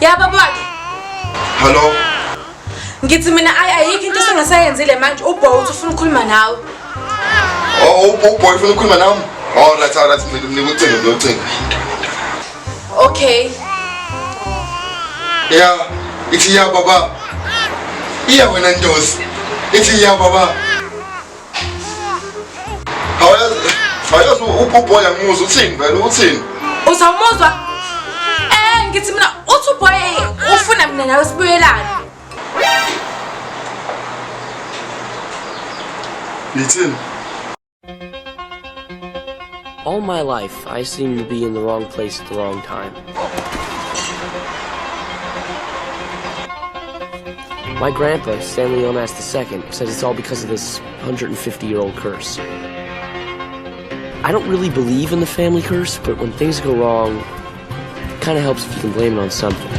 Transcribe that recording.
Ya baba. Hello. Ngithi mina ayikho into esengasayenzile manje uBolt ufuna ukukhuluma nawe. Oh, boy ufuna ukukhuluma nami. Oh, alright, ngikucinga. Okay. Yeah, ithi ya baba. Iya wena Ndosi. Ithi ya baba. Hayazi uBoy angimuzwa uthini vele uthini? Uzawumuzwa? Ngithi mina uthi uBoy ufuna mina nawe sibuyelane. Listen. All my life, I seem to be in the wrong place at the wrong time. My grandpa, Stanley Onas II, said it's all because of this 150-year-old curse. I don't really believe in the family curse, but when things go wrong, it kind of helps if you can blame it on something.